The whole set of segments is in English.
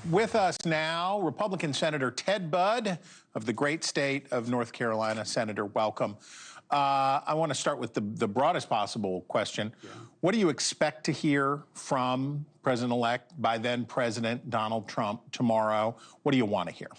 With us now, Republican Senator Ted Budd of the great state of North Carolina. Senator, welcome. I want to start with the broadest possible question. Yeah. What do you expect to hear from President-elect, by then President Donald Trump tomorrow? What do you want to hear?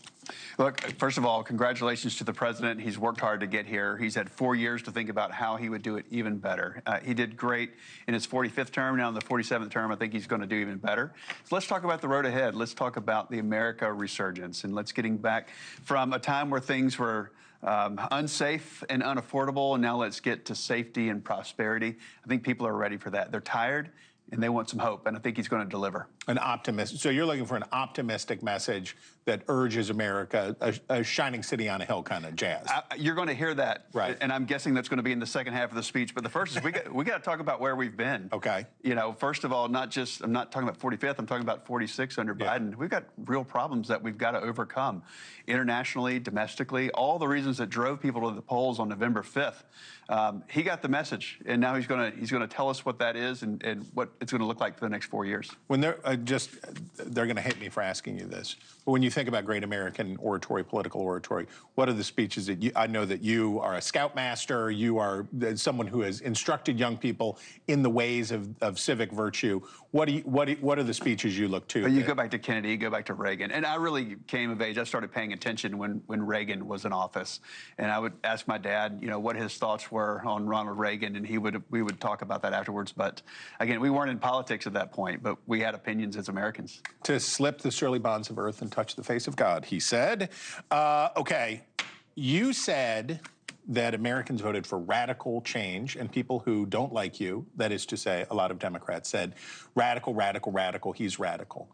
Look, first of all, congratulations to the president. He's worked hard to get here. He's had 4 years to think about how he would do it even better. He did great in his 45th term. Now in the 47th term, I think he's going to do even better. So let's talk about the road ahead. Let's talk about the America resurgence, and let's getting back from a time where things were unsafe and unaffordable, and now let's get to safety and prosperity. I think people are ready for that. They're tired, and they want some hope, and I think he's going to deliver. An optimist. So you're looking for an optimistic message that urges America, a shining city on a hill kind of jazz. You're going to hear that, right? And I'm guessing that's going to be in the second half of the speech. But the first is we got to talk about where we've been. Okay. You know, first of all, I'm not talking about 45th. I'm talking about 46 under Biden. We've got real problems that we've got to overcome, internationally, domestically. All the reasons that drove people to the polls on November 5th. He got the message, and now he's going to tell us what that is and what it's going to look like for the next 4 years. When they're they're going to hate me for asking you this, but when you think about great American oratory, political oratory, what are the speeches that I know that you are a scoutmaster, you are someone who has instructed young people in the ways of civic virtue. What are the speeches you look to? But you go back to Kennedy, you go back to Reagan, and I really came of age. I started paying attention when Reagan was in office, and I would ask my dad, you know, what his thoughts were on Ronald Reagan, and we would talk about that afterwards. But again, we weren't in politics at that point, but we had opinions as Americans. To slip the surely bonds of earth and touch the face of God, he said. Okay, you said that Americans voted for radical change, and people who don't like you, that is to say, a lot of Democrats said, radical, radical, radical, he's radical.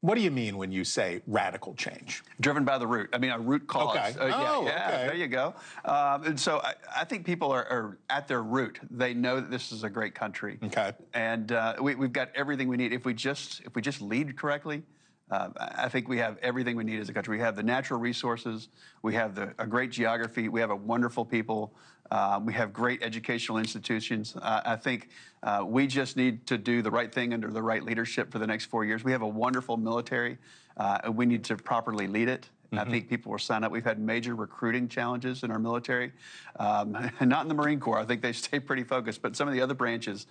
What do you mean when you say radical change? Driven by the root. I mean, a root cause. Okay. Yeah, okay. There you go. And so I think people are at their root. They know that this is a great country. Okay. And we've got everything we need. If we just lead correctly, I think we have everything we need as a country. We have the natural resources. We have a great geography. We have a wonderful people. We have great educational institutions. I think we just need to do the right thing under the right leadership for the next 4 years. We have a wonderful military. We need to properly lead it. Mm-hmm. I think people will sign up. We've had major recruiting challenges in our military, not in the Marine Corps. I think they stay pretty focused, but some of the other branches,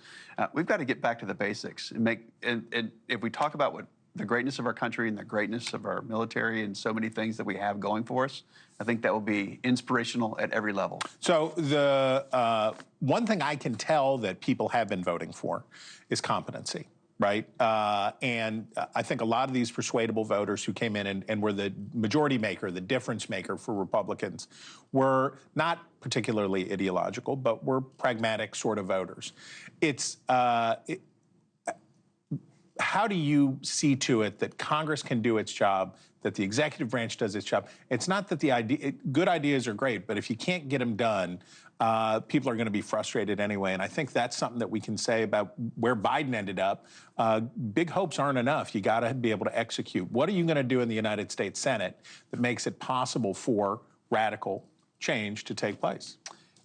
we've got to get back to the basics and if we talk about the greatness of our country and the greatness of our military and so many things that we have going for us, I think that will be inspirational at every level. So the one thing I can tell that people have been voting for is competency, right? And I think a lot of these persuadable voters who came in and were the majority maker, the difference maker for Republicans, were not particularly ideological, but were pragmatic sort of voters. How do you see to it that Congress can do its job, that the executive branch does its job? It's not that good ideas are great, but if you can't get them done, people are going to be frustrated anyway. And I think that's something that we can say about where Biden ended up. Big hopes aren't enough. You got to be able to execute. What are you going to do in the United States Senate that makes it possible for radical change to take place?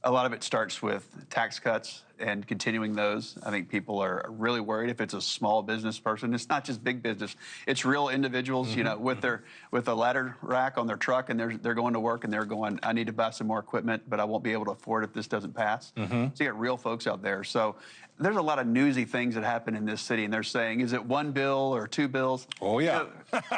A lot of it starts with tax cuts and continuing those. I think people are really worried if it's a small business person. It's not just big business. It's real individuals, mm-hmm. you know, with a ladder rack on their truck, and they're going to work and they're going, I need to buy some more equipment, but I won't be able to afford it if this doesn't pass. Mm-hmm. So you got real folks out there. So there's a lot of newsy things that happen in this city, and they're saying, is it one bill or two bills? Oh, yeah. You know,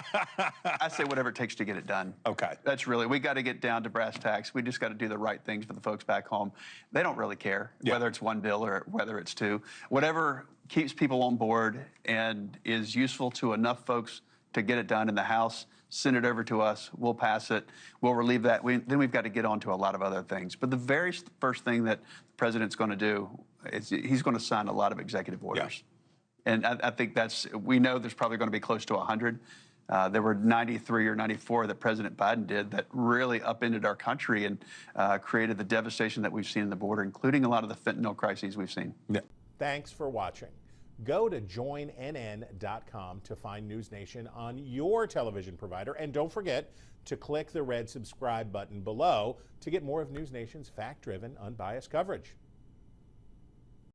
I say whatever it takes to get it done. Okay. That's really, we got to get down to brass tacks. We just got to do the right things for the folks back home. They don't really care whether it's one bill or whether it's two. Whatever keeps people on board and is useful to enough folks to get it done in the House, send it over to us, we'll pass it, we'll relieve that. Then we've got to get on to a lot of other things. But the very first thing that the president's going to do is he's going to sign a lot of executive orders. Yeah. And I think we know there's probably going to be close to 100. There were 93 or 94 that President Biden did that really upended our country and created the devastation that we've seen in the border, including a lot of the fentanyl crises we've seen. Yeah. Thanks for watching. Go to joinnn.com to find NewsNation on your television provider. And don't forget to click the red subscribe button below to get more of NewsNation's fact-driven, unbiased coverage.